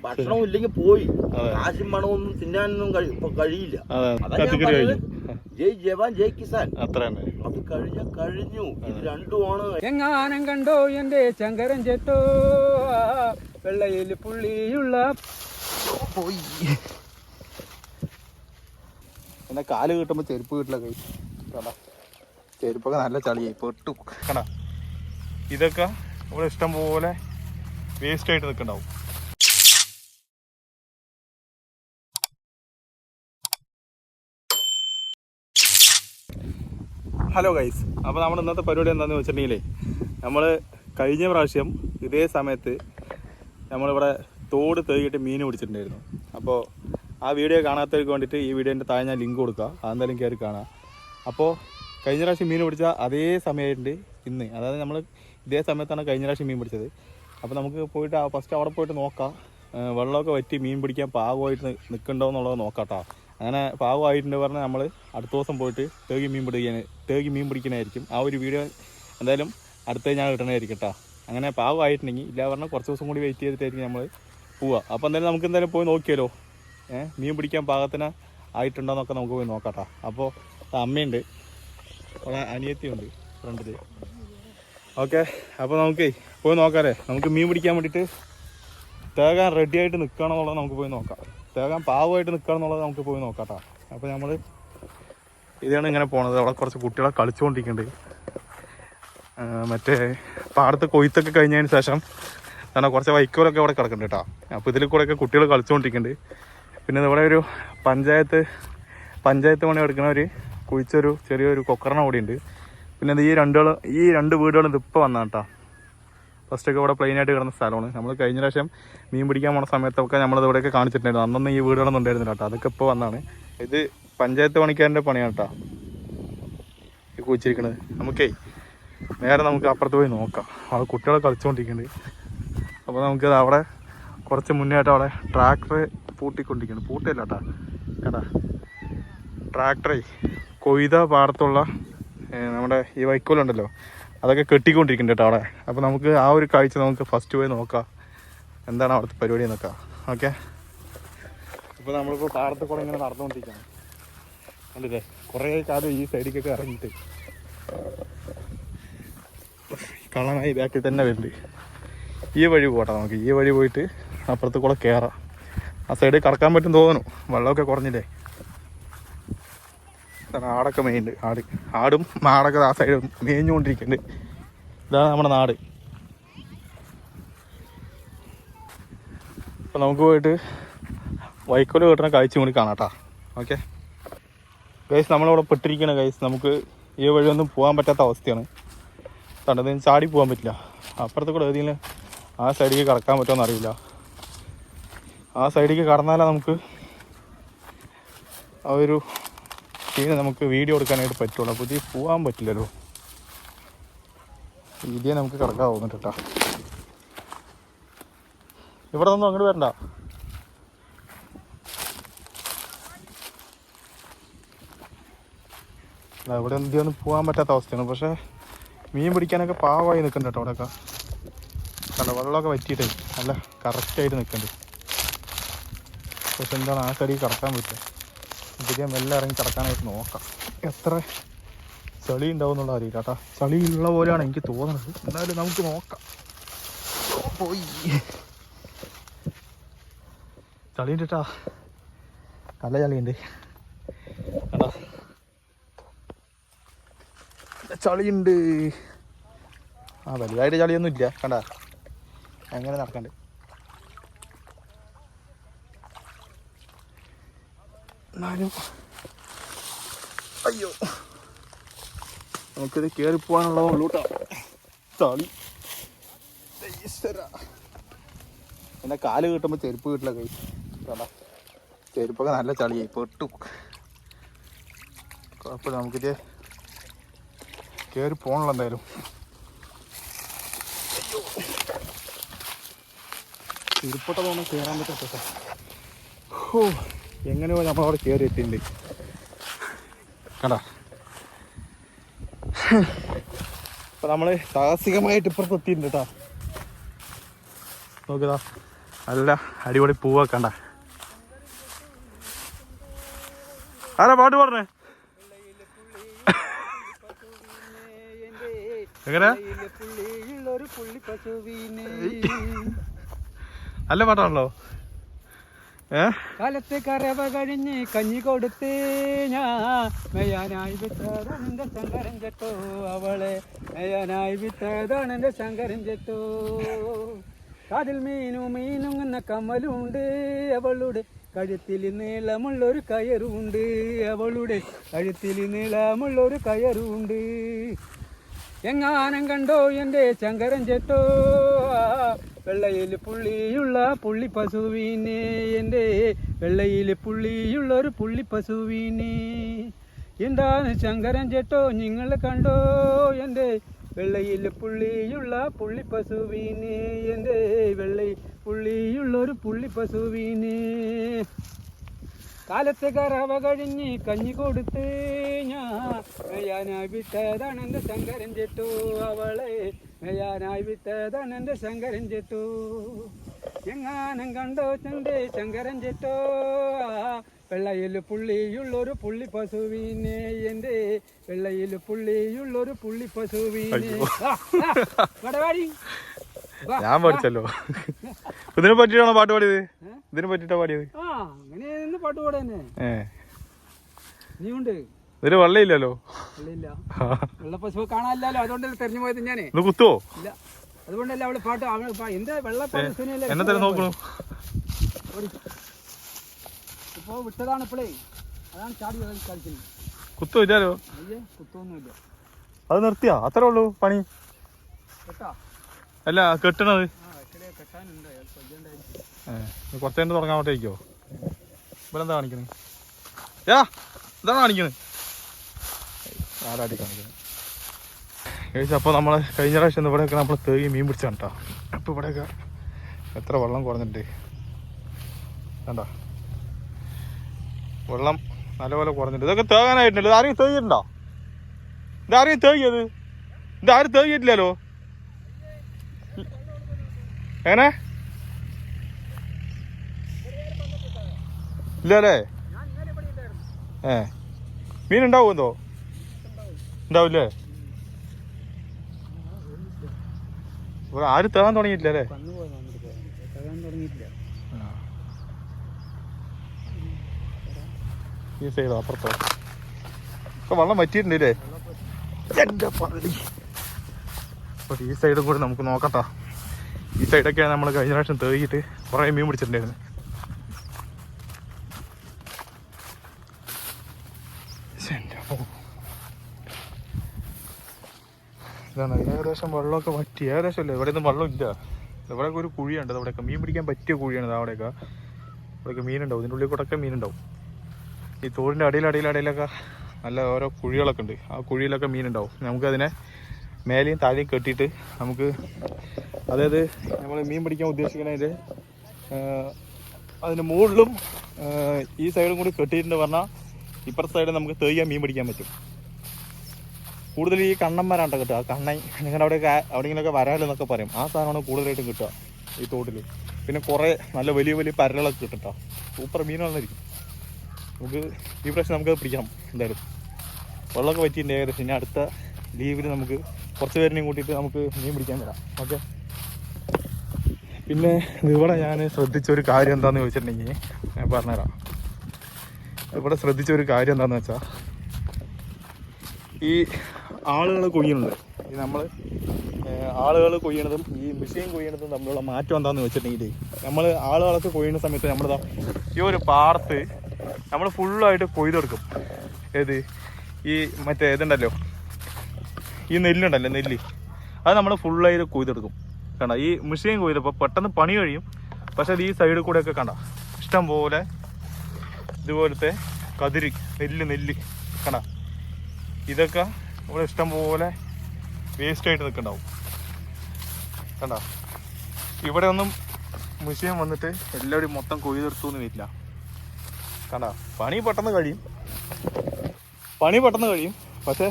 ഭക്ഷണം ഇല്ലെങ്കിൽ പോയി കാശും പണമൊന്നും തിന്നാനൊന്നും കഴിയില്ല. ജയ് ജവാൻ ജയ് കിസാൻ അത്ര അത് കഴിഞ്ഞു. ഇത് രണ്ടുമാണ്. എങ്ങാനം കണ്ടോ എന്റെ ശങ്കരൻ ചേട്ടോ വെള്ളയിൽ പുള്ളിയുള്ള പോയി. എന്നെ കാല് കിട്ടുമ്പോ ചെരുപ്പ് കിട്ടില്ല. കൈ കണ്ടാ ചെരുപ്പൊക്കെ നല്ല ചളിയായി പെട്ടു. കണ്ടാ ഇതൊക്കെ ഇവിടെ ഇഷ്ടം പോലെ വേസ്റ്റ് ആയിട്ട് നിൽക്കണ്ടാവും. ഹലോ ഗൈസ്, അപ്പോൾ നമ്മുടെ ഇന്നത്തെ പരിപാടി എന്താണെന്ന് വെച്ചിട്ടുണ്ടെങ്കിലേ, നമ്മൾ കഴിഞ്ഞ പ്രാവശ്യം ഇതേ സമയത്ത് നമ്മളിവിടെ തോട് തേകിയിട്ട് മീൻ പിടിച്ചിട്ടുണ്ടായിരുന്നു. അപ്പോൾ ആ വീഡിയോ കാണാത്തവർക്ക് വേണ്ടിയിട്ട് ഈ വീഡിയോൻ്റെ താഴെ ഞാൻ ലിങ്ക് കൊടുക്കുക, അതെന്തായാലും കയറി കാണാം. അപ്പോൾ കഴിഞ്ഞ പ്രാവശ്യം മീൻ പിടിച്ച അതേ സമയമായിട്ട് ഇന്ന്, അതായത് നമ്മൾ ഇതേ സമയത്താണ് കഴിഞ്ഞ പ്രാവശ്യം മീൻ പിടിച്ചത്. അപ്പോൾ നമുക്ക് പോയിട്ട് ഫസ്റ്റ് അവിടെ പോയിട്ട് നോക്കാം, വെള്ളമൊക്കെ വറ്റി മീൻ പിടിക്കാൻ പാകമായിട്ട് നിൽക്കണ്ടോ എന്നുള്ളത് നോക്കാം കേട്ടോ. അങ്ങനെ പാകമായിട്ടുണ്ട് പറഞ്ഞാൽ നമ്മൾ അടുത്ത ദിവസം പോയിട്ട് തേകി മീൻ പിടിക്കണമായിരിക്കും. ആ ഒരു വീഡിയോ എന്തായാലും അടുത്ത ഞാൻ ഇടണമായിരിക്കും കേട്ടോ. അങ്ങനെ പാകമായിട്ടുണ്ടെങ്കിൽ ഇല്ല പറഞ്ഞാൽ കുറച്ച് ദിവസം കൂടി വെയിറ്റ് ചെയ്തിട്ടായിരിക്കും നമ്മൾ പോവുക. അപ്പോൾ എന്തായാലും നമുക്ക് എന്തായാലും പോയി നോക്കിയാലോ, മീൻ പിടിക്കാൻ പാകത്തിന് ആയിട്ടുണ്ടോ എന്നൊക്കെ നമുക്ക് പോയി നോക്കാം കേട്ടോ. അപ്പോൾ അമ്മയുണ്ട്, അവിടെ അനിയത്തിയുണ്ട് ഫ്രണ്ടിൽ. ഓക്കെ, അപ്പോൾ നമുക്ക് പോയി നോക്കാമല്ലേ. നമുക്ക് മീൻ പിടിക്കാൻ വേണ്ടിയിട്ട് തേകാൻ റെഡി ആയിട്ട് നിൽക്കുകയാണെന്നുള്ളത് നമുക്ക് പോയി നോക്കാം. തേകാൻ പാവമായിട്ട് നിൽക്കുകയാണെന്നുള്ളത് നമുക്ക് പോയി നോക്കാം കേട്ടോ. അപ്പോൾ നമ്മൾ ഇതാണ് ഇങ്ങനെ പോണത്. അവിടെ കുറച്ച് കുട്ടികളെ കളിച്ചുകൊണ്ടിരിക്കുന്നുണ്ട്. മറ്റേ പാടത്ത് കൊയ്ത്തൊക്കെ കഴിഞ്ഞതിന് ശേഷം കാരണം കുറച്ച് വൈക്കോലൊക്കെ അവിടെ കിടക്കുന്നുണ്ട് കേട്ടോ. അപ്പോൾ ഇതിൽ കൂടെയൊക്കെ കുട്ടികൾ കളിച്ചുകൊണ്ടിരിക്കുന്നുണ്ട്. പിന്നെ ഇവിടെ ഒരു പഞ്ചായത്ത് പണി എടുക്കുന്നവർ കുഴിച്ചൊരു ചെറിയൊരു കൊക്കറണ കൂടിയുണ്ട്. പിന്നെ ഈ രണ്ട് വീടുകളും ഇതിപ്പോൾ വന്നാണ് കേട്ടോ. ഫസ്റ്റൊക്കെ ഇവിടെ പ്ലെയിനായിട്ട് കിടന്ന സ്ഥലമാണ്. നമ്മൾ കഴിഞ്ഞ പ്രാവശ്യം മീൻ പിടിക്കാൻ പോണ സമയത്തൊക്കെ നമ്മളിത് ഇവിടെയൊക്കെ കാണിച്ചിട്ടുണ്ടായിരുന്നു. അന്നൊന്നും ഈ വീടുകളൊന്നും ഉണ്ടായിരുന്നില്ല കേട്ടോ. അതൊക്കെ ഇപ്പോൾ വന്നാണ്. ഇത് പഞ്ചായത്ത് പണിക്കാരൻ്റെ പണിയാണ് കേട്ടോ ഈ കുഴിച്ചിരിക്കുന്നത്. നേരെ നമുക്ക് അപ്പുറത്ത് പോയി നോക്കാം. അവിടെ കുട്ടികളെ കളിച്ചുകൊണ്ടിരിക്കുന്നുണ്ട്. അപ്പോൾ നമുക്കത് അവിടെ കുറച്ച് മുന്നേ ആയിട്ട് അവിടെ ട്രാക്ടർ പൂട്ടിക്കൊണ്ടിരിക്കുന്നുണ്ട്. പൂട്ടില്ല കേട്ടോ, കേട്ടാ ട്രാക്ടറെ കൊയ്ത പാടത്തുള്ള നമ്മുടെ ഈ വൈക്കോലുണ്ടല്ലോ അതൊക്കെ കെട്ടിക്കൊണ്ടിരിക്കുന്നുണ്ട് കേട്ടോ അവിടെ. അപ്പോൾ നമുക്ക് ആ ഒരു കാഴ്ച നമുക്ക് ഫസ്റ്റ് പോയി നോക്കാം, എന്താണ് അവിടുത്തെ പരിപാടി എന്നൊക്കെ. ഓക്കെ, ഇപ്പോൾ നമ്മളിപ്പോൾ പാടത്ത് കൂടെ ഇങ്ങനെ നടന്നുകൊണ്ടിരിക്കുകയാണ്. കണ്ടില്ലേ, കുറേ കാലം ഈ സൈഡിലേക്കൊക്കെ ഇറങ്ങിയിട്ട് കള്ളനായി ബാക്കിൽ തന്നെ വരുന്നുണ്ട്. ഈ വഴി പോട്ടെ, നമുക്ക് ഈ വഴി പോയിട്ട് അപ്പുറത്ത് കൂടെ കയറാം. ആ സൈഡിൽ കടക്കാൻ പറ്റും തോന്നുന്നു, വെള്ളമൊക്കെ കുറഞ്ഞില്ലേ. ആടൊക്കെ മേയുണ്ട്, ആടും മാടൊക്കെ ആ സൈഡ് മേഞ്ഞുകൊണ്ടിരിക്കുന്നുണ്ട്. ഇതാണ് നമ്മുടെ നാട്. അപ്പോൾ നമുക്ക് പോയിട്ട് വൈക്കോല് കിട്ടുന്ന കാഴ്ച കൂടി കാണാം കേട്ടോ. ഓക്കെ ഗൈസ്, നമ്മളിവിടെ പെട്ടിരിക്കുകയാണ് ഗൈസ്. നമുക്ക് ഈ വഴിയൊന്നും പോകാൻ പറ്റാത്ത അവസ്ഥയാണ്. തണ്ടതിന് ചാടി പോകാൻ പറ്റില്ല. അപ്പുറത്ത് കൂടെ ഏതെങ്കിലും ആ സൈഡിലേക്ക് കടക്കാൻ പറ്റുമോ അറിയില്ല. ആ സൈഡിലേക്ക് കടന്നാലേ നമുക്ക് ആ ഒരു സീന് നമുക്ക് വീഡിയോ എടുക്കാനായിട്ട് പറ്റുള്ളൂ. അപ്പോൾ ഇതിൽ പോകാൻ പറ്റില്ലല്ലോ. ഇതിയെ നമുക്ക് കിടക്കാൻ പോകുന്നുണ്ട് കേട്ടോ. ഇവിടെ നിന്നും അങ്ങോട്ട് വരണ്ട. ഇവിടെ എന്തൊന്നും പോകാൻ പറ്റാത്ത അവസ്ഥയാണ്. പക്ഷേ മീൻ പിടിക്കാനൊക്കെ പാവമായി നിൽക്കുന്നുണ്ട് കേട്ടോ. അവിടെയൊക്കെ കണ്ട വെള്ളമൊക്കെ വറ്റിയിട്ട് നല്ല കറക്റ്റായിട്ട് നിൽക്കുന്നുണ്ട്. പക്ഷെ എന്താണ് ആ സൈഡിൽ കിടക്കാൻ പറ്റുക. ഇതിൽ മെല്ലെ ഇറങ്ങി കിടക്കാനായിട്ട് നോക്കാം. എത്ര ചളി ഉണ്ടാവും എന്നുള്ള അറിയില്ല കേട്ടോ. ചളി ഉള്ള പോലെയാണ് എനിക്ക് തോന്നുന്നത്. എന്നാലും നമുക്ക് നോക്കാം. പോയി ചളിയുണ്ട് കേട്ടാ, നല്ല ചളിയുണ്ട് കേട്ടാ, ചളിയുണ്ട്. ആ വലുതായിട്ട് ചളിയൊന്നും ഇല്ല കണ്ടാ, അങ്ങനെ നടക്കണ്ട്. എന്നാലും അയ്യോ, നമുക്കിത് കയറിപ്പോവാനുള്ളതുള്ളൂ കേട്ടോ. ചളി എന്നെ കാല് കിട്ടുമ്പോൾ ചെരുപ്പ് കിട്ടില്ല. കൈ കേട്ടാ, ചെരുപ്പൊക്കെ നല്ല ചളിയായി പെട്ടു. കുഴപ്പമില്ല, നമുക്കിത് കയറി പോകണല്ലോ എന്തായാലും. ചെരുപ്പൊട്ട തോന്നുന്നു കയറാൻ പറ്റാത്ത. ഓ, എങ്ങനെയോ നമ്മളവിടെ കയറി എത്തിയിട്ടുണ്ട് കണ്ടാ. അപ്പോൾ നമ്മൾ സാഹസികമായിട്ട് ഇപ്പുറത്ത് എത്തിയിട്ടുണ്ട് കേട്ടോ. നോക്കിയതാ നല്ല അടിപൊളി പൂവൊക്കെ കണ്ട. ആരാ പാട്ട് പാടണേ? എങ്ങനെ? നല്ല പാട്ടാണല്ലോ. കാലത്തെ കറവ കഴിഞ്ഞ് കഞ്ഞി കൊടുത്തേ ഞാൻ മെയ്യാനായി വിട്ടതാണ് എന്റെ ശങ്കരൻ ചെട്ടോ, അവളെ മെയ്യാനായി വിട്ടതാണ് എന്റെ ശങ്കരൻ ചെട്ടോ. കാതിൽ മീനും എന്ന കമ്മലുണ്ട്, അവളുടെ കഴുത്തിൽ നീളമുള്ളൊരു കയറുണ്ട്, അവളുടെ കഴുത്തിൽ നീളമുള്ളൊരു കയറുണ്ട്. എങ്ങാനം കണ്ടോ എൻ്റെ ശങ്കരൻ ചെട്ടോ, വെള്ളയിൽ പുള്ളിയുള്ള പുള്ളി പശുവിനെ, എൻ്റെ വെള്ളയിൽ പുള്ളിയുള്ളൊരു പുള്ളി പശുവിനെ. എന്താണ് ശങ്കരൻ ചേട്ടോ നിങ്ങൾ കണ്ടോ എൻ്റെ വെള്ളയിൽ പുള്ളിയുള്ള പുള്ളി പശുവിനെ, എൻ്റെ വെള്ളയിൽ പുള്ളിയുള്ളൊരു പുള്ളി പശുവിനെ. കാലത്തെ കറവ കഴിഞ്ഞ് കഞ്ഞി കൊടുത്ത് ഞാൻ മെയ്യാനായി വിട്ടതാണ് എൻ്റെ ശങ്കരൻ ചേട്ടോ, അവളെ മെയ്യാനായി വിട്ടതാണ് എൻ്റെ ശങ്കരൻ ചേട്ടോ. എങ്ങാനം കണ്ടോ എൻ്റെ ശങ്കരൻ ചേട്ടോ, വെള്ളയിൽ പുള്ളിയുള്ളൊരു പുള്ളി പശുവിനെ, എൻ്റെ വെള്ളയിൽ പുള്ളിയുള്ളൊരു പുള്ളി പശുവിനെ. ഞാൻ പഠിച്ചല്ലോ. ഇതിനെ പറ്റിയാണോ പാട്ട് പാടിയത്? ഇതിനെ പറ്റിട്ടാ പാടിയത്? അങ്ങനെ പാട്ട് പാടന്നെ. നീ ഉണ്ട് ഇതിന് വെള്ളമില്ലല്ലോ. വെള്ളമില്ല, വെള്ള പശു കാണാനില്ലല്ലോ, അതുകൊണ്ടല്ലേ തെരഞ്ഞു പോയത് ഞാനേ. കുത്തുവോ? ഇല്ല, അതുകൊണ്ടല്ലേ അവള് പാട്ട് എന്താ വെള്ള പശുവിനല്ലേ എന്നെ തന്നെ നോക്കണു. ഇപ്പൊ വിട്ടതാണ് ഇപ്പോഴേ, അതാണ് ചാടി കളിക്കുന്നത്. കുത്തു ഇല്ലല്ലോ. അയ്യേ കുത്തൊന്നുമില്ല. അത് നിർത്തിയാ? അത്രേ ഉള്ളൂ പണി. കേട്ടാ അല്ല കെട്ടണത് കെട്ടാനുണ്ട്, കുറച്ചു നേരം തുടങ്ങാൻ വേണ്ടിയിരിക്കോ? ഇവിടെ എന്താ കാണിക്കുന്നത്? എന്താണ് കാണിക്കുന്നത്? ആരാടി കാണിക്കുന്നത് കഴിച്ച. അപ്പോൾ നമ്മൾ കഴിഞ്ഞ പ്രാവശ്യം ഇവിടെയൊക്കെ നമ്മൾ തേങ്ങി മീൻ പിടിച്ചാണ് കേട്ടോ. അപ്പോൾ ഇവിടെയൊക്കെ എത്ര വെള്ളം കുറഞ്ഞിട്ടുണ്ട് കണ്ട, വെള്ളം നല്ലപോലെ കുറഞ്ഞിട്ടുണ്ട്. ഇതൊക്കെ തേകാനായിട്ടുണ്ടല്ലോ. ഇതാരെയും തേകിയിട്ടുണ്ടോ? ഇതാരെയും തേകിയത്? ഇതാരും തേകിയിട്ടില്ലല്ലോ. എങ്ങനെ? ഇല്ലല്ലേ? മീൻ ഉണ്ടാവുമെന്തോ? ഉണ്ടാവില്ലേ? ഇവിടെ ആരും തേകാൻ തുടങ്ങിയിട്ടില്ലല്ലേ? ഈ സൈഡോ അപ്പുറത്തോ ഇപ്പൊ വെള്ളം വറ്റിയിട്ടുണ്ടല്ലേ? എന്റെ പള്ളി. അപ്പൊ ഈ സൈഡും കൂടി നമുക്ക് നോക്കട്ടോ. ഈ സൈഡൊക്കെയാണ് നമ്മൾ കഴിഞ്ഞ പ്രാവശ്യം തേകിയിട്ട് കുറേ മീൻ പിടിച്ചിട്ടുണ്ടായിരുന്നു. ഇതാണ് ഏകദേശം വെള്ളമൊക്കെ വറ്റി. ഏകദേശം ഇല്ല, ഇവിടെ ഒന്നും വെള്ളം ഇല്ല. ഇവിടെയൊക്കെ ഒരു കുഴിയുണ്ട്, അവിടെയൊക്കെ മീൻ പിടിക്കാൻ പറ്റിയ കുഴിയാണ്. അവിടെയൊക്കെ ഇവിടെയൊക്കെ മീനുണ്ടാവും, ഇതിൻ്റെ ഉള്ളിൽ കൂടെ ഒക്കെ മീനുണ്ടാവും. ഈ തോടിൻ്റെ അടിയിലൊക്കെ നല്ല ഓരോ കുഴികളൊക്കെ ഉണ്ട്. ആ കുഴിയിലൊക്കെ മീനുണ്ടാവും. നമുക്കതിനെ മേലെയും താഴെയും കെട്ടിയിട്ട് നമുക്ക്, അതായത് നമ്മൾ മീൻ പിടിക്കാൻ ഉദ്ദേശിക്കുന്നതിൻ്റെ അതിൻ്റെ മുകളിലും ഈ സൈഡും കൂടി കെട്ടിയിട്ടുണ്ട് പറഞ്ഞാൽ ഇപ്പുറത്തെ സൈഡ് നമുക്ക് തേയ്യാൻ മീൻ പിടിക്കാൻ പറ്റും. കൂടുതൽ ഈ കണ്ണന്മാരാണ് കിട്ടുക. കണ്ണൻ നിങ്ങളുടെ അവിടെയെങ്കിലൊക്കെ വരാലെന്നൊക്കെ പറയും. ആ സാധനമാണ് കൂടുതലായിട്ടും കിട്ടുക ഈ തോട്ടിൽ. പിന്നെ കുറേ നല്ല വലിയ വലിയ പരലുകളൊക്കെ കിട്ടും. സൂപ്പർ മീനുകളായിരിക്കും. നമുക്ക് ഈ പ്രാവശ്യം നമുക്കത് പിടിക്കണം എന്തായാലും. വെള്ളമൊക്കെ പറ്റിയിട്ടുണ്ട് ഏകദേശം. ഇനി അടുത്ത ലീവിൽ നമുക്ക് കുറച്ച് പേരിനെയും കൂട്ടിയിട്ട് നമുക്ക് മീൻ പിടിക്കാൻ വരാം. ഓക്കെ. പിന്നെ ഇവിടെ ഞാൻ ശ്രദ്ധിച്ചൊരു കാര്യം എന്താണെന്ന് ചോദിച്ചിട്ടുണ്ടെങ്കിൽ ഞാൻ പറഞ്ഞുതരാം. ഇവിടെ ശ്രദ്ധിച്ചൊരു കാര്യം എന്താണെന്ന് വെച്ചാൽ, ഈ ആളുകൾ കൊയ്യുന്നുണ്ട്. ഈ നമ്മൾ ആളുകൾ കൊയ്യണതും ഈ മെഷീൻ കൊയ്യണതും തമ്മിലുള്ള മാറ്റം എന്താണെന്ന് വെച്ചിട്ടുണ്ടെങ്കിൽ, നമ്മൾ ആളുകളൊക്കെ കൊയ്യുന്ന സമയത്ത് നമ്മളിതാ ഈ ഒരു പാടത്ത് നമ്മൾ ഫുള്ളായിട്ട് കൊയ്തെടുക്കും. ഏത് ഈ മറ്റേ ഇതുണ്ടല്ലോ, ഈ നെല്ലുണ്ടല്ലോ, നെല്ല്, അത് നമ്മൾ ഫുള്ളായിട്ട് കൊയ്തെടുക്കും. കണ്ട, ഈ മെഷീൻ കൊയ്തപ്പോൾ പെട്ടെന്ന് പണി കഴിയും. പക്ഷേ ഈ സൈഡിൽ കൂടെയൊക്കെ കണ്ട ഇഷ്ടം പോലെ ഇതുപോലത്തെ കതിര് നെല്ല് കണ്ട, ഇതൊക്കെ ഇവിടെ ഇഷ്ടം പോലെ വേസ്റ്റായിട്ട് നിൽക്കുന്നുണ്ടാവും. കണ്ട, ഇവിടെ ഒന്നും മെഷീൻ വന്നിട്ട് എല്ലാവരും മൊത്തം കൊയ്തെടുത്തൊന്നും വരില്ല. കണ്ട, പണി പെട്ടെന്ന് കഴിയും. പക്ഷേ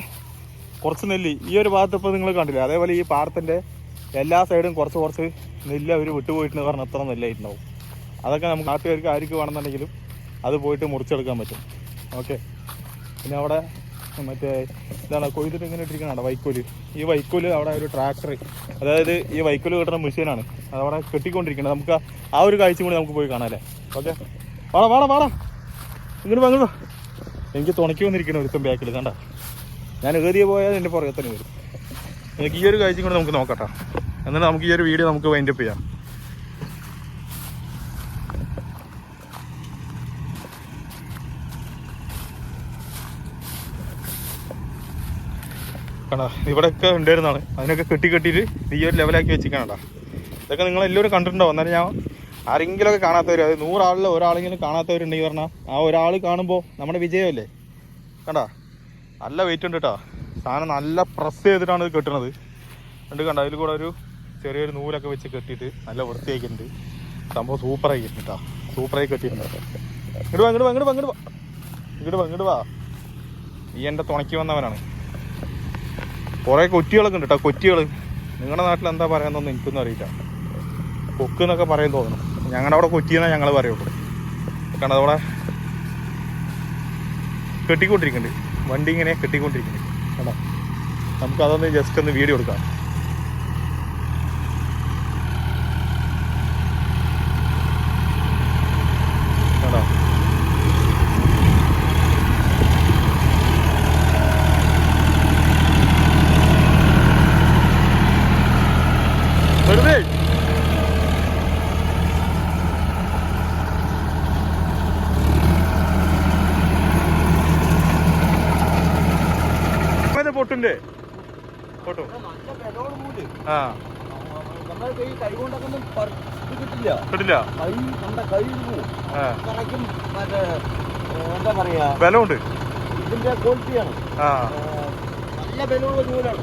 കുറച്ച് നെല്ല് ഈ ഒരു ഭാഗത്ത് ഇപ്പോൾ നിങ്ങൾ കണ്ടില്ല. അതേപോലെ ഈ പാടത്തിൻ്റെ എല്ലാ സൈഡും കുറച്ച് നെല്ല് അവർ വിട്ടുപോയിട്ടെന്ന് പറഞ്ഞാൽ അത്ര നെല്ലായിട്ടുണ്ടാവും. അതൊക്കെ നമുക്ക് നാട്ടുകാർക്ക് ആർക്ക് വേണമെന്നുണ്ടെങ്കിലും അത് പോയിട്ട് മുറിച്ചെടുക്കാൻ പറ്റും. ഓക്കെ. പിന്നെ അവിടെ മറ്റേ ഇതാണ് കൊയ്തിട്ട് ഇങ്ങനെ ഇട്ടിരിക്കണ വൈക്കോല്. ഈ വൈക്കോല് അവിടെ ഒരു ട്രാക്ടർ, അതായത് ഈ വൈക്കോല് കിട്ടുന്ന മെഷീനാണ് അതവിടെ കെട്ടിക്കൊണ്ടിരിക്കുന്നത്. നമുക്ക് ആ ഒരു കാഴ്ച കൂടി നമുക്ക് പോയി കാണാം അല്ലേ? ഓക്കെ, വാടാ വാടാ വാടാ, ഇങ്ങോട്ട് വാങ്ങോ. എനിക്ക് തുണയ്ക്ക് വന്നിരിക്കണം ഒരുത്തം ബാക്കിൽ, കണ്ട ഞാൻ ഏറിയ പോയാൽ എൻ്റെ പുറകെ തന്നെ വരും. എനിക്ക് ഈ ഒരു കാഴ്ച കൂടി നമുക്ക് നോക്കട്ടെ, എന്നിട്ട് നമുക്ക് ഈ ഒരു വീഡിയോ നമുക്ക് വൈൻഡപ്പ് ചെയ്യാം. കണ്ടാ ഇവിടെയൊക്കെ ഉണ്ടായിരുന്നാണ്, അതിനൊക്കെ കെട്ടിയിട്ട് ഈ ഒരു ലെവലാക്കി വെച്ചിരിക്കണടാ. ഇതൊക്കെ നിങ്ങളെല്ലാവരും കണ്ടിട്ടുണ്ടാവും. എന്നാലും ഞാൻ ആരെങ്കിലുമൊക്കെ കാണാത്തവർ, അത് 100 ആളിൽ ഒരാളെങ്കിലും കാണാത്തവരുണ്ടെങ്കിൽ പറഞ്ഞാൽ ആ ഒരാൾ കാണുമ്പോൾ നമ്മുടെ വിജയമല്ലേ. കണ്ടാ നല്ല വെയിറ്റ് ഉണ്ട് കേട്ടോ സാധനം, നല്ല പ്രസ് ചെയ്തിട്ടാണ് ഇത് കെട്ടണത്. എന്നിട്ട് കണ്ട അതിൽ കൂടെ ഒരു ചെറിയൊരു നൂലൊക്കെ വെച്ച് കെട്ടിയിട്ട് നല്ല വൃത്തിയാക്കിയിട്ടുണ്ട്. സംഭവം സൂപ്പറായി കേട്ടോ, സൂപ്പറായി കെട്ടിയിട്ടുണ്ട്. ഇങ്ങോട്ട് വാ ഇങ്ങോട്ട് വാ ഇങ്ങോട്ട് വാ ഇങ്ങോട്ട് വാ ഇങ്ങോട്ട് വാ ഇങ്ങോട്ട് വാ. ഈ എൻ്റെ തുണയ്ക്ക് വന്നവനാണ്. കുറേ കൊറ്റികളൊക്കെ ഉണ്ട് കേട്ടോ, കൊറ്റികൾ. നിങ്ങളുടെ നാട്ടിൽ എന്താ പറയാന്നൊന്നും എനിക്കൊന്നും അറിയില്ല. കൊക്ക് എന്നൊക്കെ പറയാൻ തോന്നുന്നു. ഞങ്ങളുടെ അവിടെ കൊറ്റിയെന്നാണ് ഞങ്ങൾ പറയുള്ളൂ. കാരണം അതവിടെ കെട്ടിക്കൊണ്ടിരിക്കുന്നുണ്ട്, വണ്ടി ഇങ്ങനെ കെട്ടിക്കൊണ്ടിരിക്കുന്നുണ്ട്. കേട്ടോ, നമുക്കതൊന്ന് ജസ്റ്റ് ഒന്ന് വീഡിയോ എടുക്കാം. കേട്ടോ, വെറുതെ പൊട്ടിന്റെ പൊട്ടും. ആ കിട്ടില്ല, എന്താ പറയാ, ബലമുണ്ട് ഇതിന്റെ ക്വാളിറ്റിയാണ്. നല്ല ബലമുള്ള നൂലാണ്.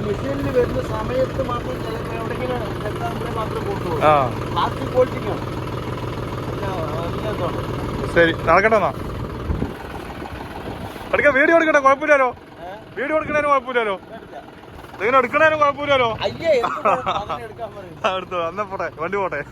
മെഷീനിൽ വരുന്ന സമയത്ത് മാത്രം ചിലപ്പോൾ എവിടെയെങ്കിലും മാത്രം കൊണ്ടുപോകും. പ്ലാസ്റ്റിക് ക്വാളിറ്റിക്കാണ്. ശരി, നടക്കട്ടെ എന്നാ. എടുക്കാം, വീഡിയോ എടുക്കട്ടെ, കുഴപ്പമില്ലല്ലോ. വീഡിയോ എടുക്കണേന് കുഴപ്പമില്ലല്ലോ, ഇങ്ങനെ എടുക്കണേന് കുഴപ്പമില്ലല്ലോ. എടുത്തു അന്ന പോട്ടെ, വണ്ടി പോട്ടെ.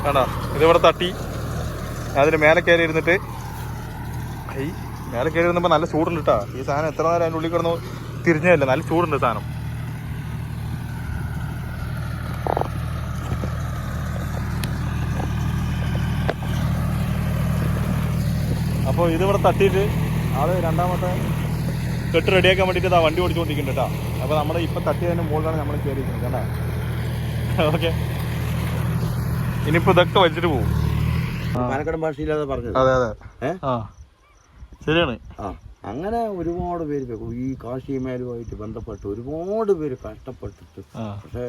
കണ്ടോ, ഇതിവിടെ തട്ടി അതിന് മേലെ കയറി ഇരുന്നിട്ട്, മേലെ കയറി ഇരുന്നപ്പോൾ നല്ല ചൂടുണ്ട് കേട്ടോ. ഈ സാധനം എത്ര നേരം അതിൻ്റെ ഉള്ളിൽ കിടന്നു തിരിഞ്ഞതല്ല, നല്ല ചൂടുണ്ട് സാധനം. അപ്പോൾ ഇതിവിടെ തട്ടിയിട്ട് ആള് രണ്ടാമത്തെ കെട്ട് റെഡിയാക്കാൻ വേണ്ടിയിട്ട് ആ വണ്ടി ഓടിച്ചുകൊണ്ടിരിക്കുന്നുണ്ട് കേട്ടോ. അപ്പോൾ നമ്മൾ ഇപ്പം തട്ടിയതിൻ്റെ മുകളിലാണ് നമ്മൾ കയറിയിരിക്കുന്നത് കേട്ടോ. ഓക്കെ, ഇനിയിപ്പോ ഇതൊക്കെ വലിച്ചിട്ട് പോകും. പാലക്കാടൻ ഭാഷയില്ലാതെ പറഞ്ഞത്. അതെ അതെ, ശരിയാണ്. അങ്ങനെ ഒരുപാട് പേര് ഈ കാർഷികമേഖലയുമായിട്ട് ബന്ധപ്പെട്ട് ഒരുപാട് പേര് കഷ്ടപ്പെട്ടിട്ട്, പക്ഷെ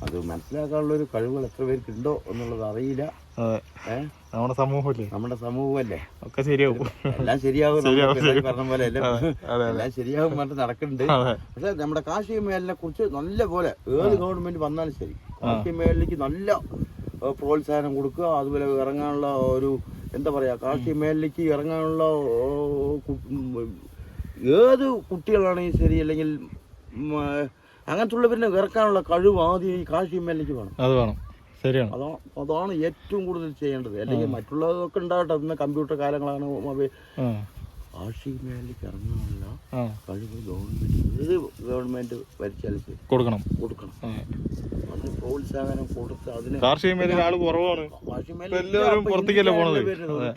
അത് മനസ്സിലാക്കാനുള്ള ഒരു കഴിവുകൾ എത്ര പേർക്ക് ഉണ്ടോ എന്നുള്ളത് അറിയില്ല. നമ്മുടെ സമൂഹമല്ലേ, ഒക്കെ ശരിയാവും, എല്ലാം ശരിയാവും പറഞ്ഞ പോലെ എല്ലാം ശരിയാവും പറഞ്ഞിട്ട് നടക്കുന്നുണ്ട്. പക്ഷെ നമ്മുടെ കാർഷിക മേഖലയെ കുറിച്ച് നല്ല പോലെ ഏത് ഗവൺമെന്റ് വന്നാലും ശരി കാർഷിക മേഖലയ്ക്ക് നല്ല പ്രോത്സാഹനം കൊടുക്കുക. അതുപോലെ ഇറങ്ങാനുള്ള ഒരു എന്താ പറയാ, കാർഷിക മേഖലയ്ക്ക് ഇറങ്ങാനുള്ള ഏത് കുട്ടികളാണെങ്കിൽ ശരി, അല്ലെങ്കിൽ അങ്ങനത്തുള്ളവരിനെ ഇറക്കാനുള്ള കഴിവ് ആദ്യം ഈ കാർഷിക മേഖലയ്ക്ക് വേണം. അത് വേണം, ശരിയാണ്. അതാണ് ഏറ്റവും കൂടുതൽ ചെയ്യേണ്ടത്. അല്ലെങ്കിൽ മറ്റുള്ളതൊക്കെ ഉണ്ടാകട്ടെ, ഇന്ന് കമ്പ്യൂട്ടർ കാലങ്ങളാണ്. കാർഷിക മേഖലയ്ക്ക് ഇറങ്ങാനുള്ള കഴിവ് ഗവൺമെന്റ് ഭരിച്ചാലും ശരി കൊടുക്കണം. അതിന് പ്രോത്സാഹനം കൊടുത്ത് അതിന് കാർഷിക മേഖല ആള് കുറവാണ്.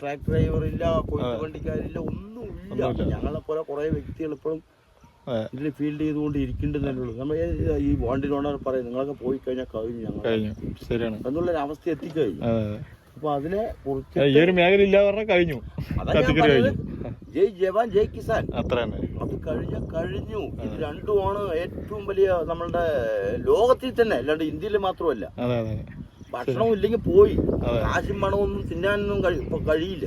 ട്രാക്ടർ ഡ്രൈവർ ഇല്ല, കൊയ്ത്ത് വണ്ടിക്കാരില്ല, ഒന്നുമില്ല. ഞങ്ങളെ പോലെ കുറെ വ്യക്തികൾ ഇപ്പോഴും ഇതിൽ ഫീൽഡ് ചെയ്തുകൊണ്ട് ഇരിക്കേണ്ടതല്ലേ ഉള്ളൂ. നമ്മൾ ഈ വണ്ടി ഓണർ പറയും നിങ്ങളൊക്കെ പോയി കഴിഞ്ഞാൽ കഴിഞ്ഞു ശരിയാണ് എന്നുള്ളൊരു അവസ്ഥ എത്തിക്കഴിഞ്ഞു. അപ്പൊ അതിനെ കുറിച്ച് ഈ ഒരു മേഖല ഇല്ല പറഞ്ഞാൽ കഴിഞ്ഞു. ജയ് ജവാൻ ജയ് കിസാൻ, അത്ര തന്നെ. ഇത് കഴിഞ്ഞു. ഇത് രണ്ടുമാണ് ഏറ്റവും വലിയ നമ്മളുടെ ലോകത്തിൽ തന്നെ, അല്ലാണ്ട് ഇന്ത്യയിൽ മാത്രമല്ല. ഭക്ഷണവും ഇല്ലെങ്കിൽ പോയി, കാശും പണമൊന്നും തിന്നാനൊന്നും കഴിയില്ല.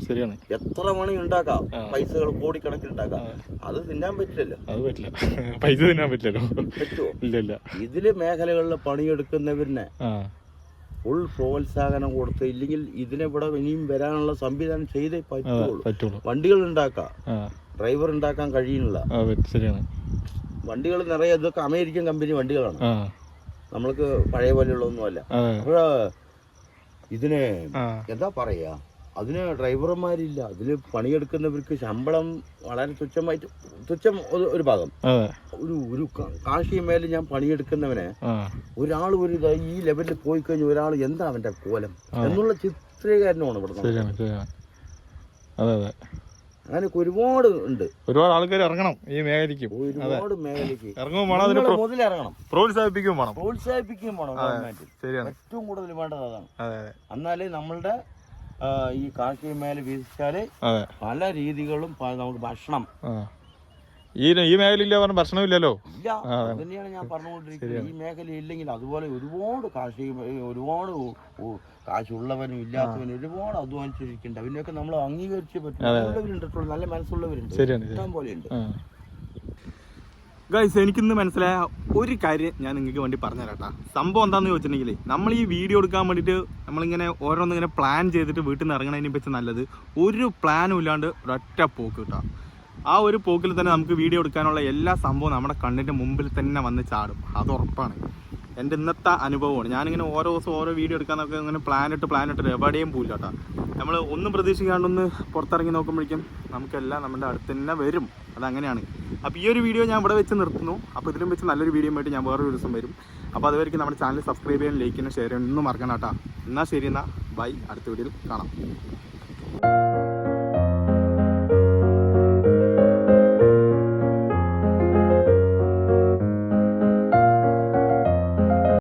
ശരിയാണ്. എത്ര മണി ഉണ്ടാക്കാം, പൈസകൾ കോടിക്കണക്കിന് ഉണ്ടാക്കാം, അത് തിന്നാൻ പറ്റില്ലല്ലോ. അത് പറ്റില്ല, പൈസ തിന്നാൻ പറ്റില്ലല്ലോ. പറ്റുമോ? ഇല്ല. ഇതില് മേഖലകളിൽ പണിയെടുക്കുന്നവരിനെ ഫുൾ പ്രോത്സാഹനം കൊടുത്ത്, ഇല്ലെങ്കിൽ ഇതിനെവിടെ ഇനിയും വരാനുള്ള സംവിധാനം ചെയ്തേ പറ്റുള്ളൂ. വണ്ടികൾ ഉണ്ടാക്കാം, ഡ്രൈവർ ഉണ്ടാക്കാൻ കഴിയുന്നില്ല. വണ്ടികൾ നിറയെ ഇതൊക്കെ അമേരിക്കൻ കമ്പനി വണ്ടികളാണ്, നമ്മൾക്ക് പഴയ പോലെയുള്ളതൊന്നുമല്ല. അപ്പോൾ ഇതിന് എന്താ പറയാ, അതിന് ഡ്രൈവർമാരില്ല. അതില് പണിയെടുക്കുന്നവർക്ക് ശമ്പളം വളരെ തുച്ഛം ഒരു ഭാഗം. ഒരു കാർഷിക മേഖല ഞാൻ പണിയെടുക്കുന്നവനെ ഒരാൾ ഈ ലെവലിൽ പോയി കഴിഞ്ഞാൽ ഒരാൾ എന്താ അവന്റെ കോലം എന്നുള്ള ചിത്രീകരണമാണ് ഇവിടെ. അങ്ങനെയൊക്കെ ഒരുപാട് ഉണ്ട്. ഒരുപാട് ആൾക്കാർ ഇറങ്ങണം ഈ മേഖലയ്ക്ക്, ഒരുപാട് മേഖലയ്ക്ക് മുതലിറങ്ങണം, പ്രോത്സാഹിപ്പിക്കുകയും വേണം. ഗവൺമെന്റ് ഏറ്റവും കൂടുതൽ വേണ്ടത് അതാണ്. എന്നാലേ നമ്മളുടെ ഈ കാർഷിക മേഖല വീതിച്ചാല് പല രീതികളും നമുക്ക് ഭക്ഷണം ഈ മേഖലയില്ല പറഞ്ഞ ഭക്ഷണം ഇല്ലല്ലോ. ഇല്ല, അതുതന്നെയാണ് ഞാൻ പറഞ്ഞുകൊണ്ടിരിക്കുന്നത്. ഈ മേഖല ഇല്ലെങ്കിൽ അതുപോലെ ഒരുപാട് ഒരുപാട് കാശുള്ളവനും ഇല്ലാത്തവനും ഒരുപാട് അധ്വാനിച്ചിരിക്കുന്നുണ്ട്. അവനെയൊക്കെ നമ്മൾ അംഗീകരിച്ചേ പറ്റും. നല്ല മനസ്സുള്ളവരുണ്ട്, ഇഷ്ടം പോലെയുണ്ട്. ഗൈസ്, എനിക്കിന്ന് മനസ്സിലായ ഒരു കാര്യം ഞാൻ നിങ്ങൾക്ക് വേണ്ടി പറഞ്ഞുതരാട്ടാ. സംഭവം എന്താണെന്ന് ചോദിച്ചിട്ടുണ്ടെങ്കിൽ, നമ്മൾ ഈ വീഡിയോ എടുക്കാൻ വേണ്ടിയിട്ട് നമ്മളിങ്ങനെ ഓരോന്നിങ്ങനെ പ്ലാൻ ചെയ്തിട്ട് വീട്ടിൽ നിന്ന് ഇറങ്ങണതിനെ പറ്റി നല്ലത് ഒരു പ്ലാനും ഇല്ലാണ്ട് ഒരൊറ്റ പോക്ക് കിട്ടാം. ആ ഒരു പോക്കിൽ തന്നെ നമുക്ക് വീഡിയോ എടുക്കാനുള്ള എല്ലാ സംഭവവും നമ്മുടെ കണ്ണിൻ്റെ മുമ്പിൽ തന്നെ വന്ന് ചാടും, അത് ഉറപ്പാണ്. എൻ്റെ ഇന്നത്തെ അനുഭവമാണ്. ഞാനിങ്ങനെ ഓരോ ദിവസം ഓരോ വീഡിയോ എടുക്കാനൊക്കെ ഇങ്ങനെ പ്ലാനിട്ട് എവിടെയും പോയില്ല കേട്ടോ. നമ്മൾ ഒന്നും പ്രതീക്ഷിക്കാണ്ടൊന്ന് പുറത്തിറങ്ങി നോക്കുമ്പോഴേക്കും നമുക്കെല്ലാം നമ്മുടെ അടുത്ത് തന്നെ വരും. അതങ്ങനെയാണ്. അപ്പോൾ ഈ ഒരു വീഡിയോ ഞാൻ ഇവിടെ വെച്ച് നിർത്തുന്നു. അപ്പോൾ ഇതിലും വെച്ച് നല്ലൊരു വീഡിയോ ആയിട്ട് ഞാൻ വേറൊരു ദിവസം വരും. അപ്പോൾ അതുവരെയ്ക്കും നമ്മുടെ ചാനൽ സബ്സ്ക്രൈബ് ചെയ്യാൻ, ലൈക്ക് ചെയ്യാൻ, ഷെയർ ചെയ്യാൻ ഒന്നും മറക്കണം കേട്ടോ. എന്നാൽ ശരി, എന്നാൽ ബൈ, അടുത്ത വീഡിയോയിൽ കാണാം.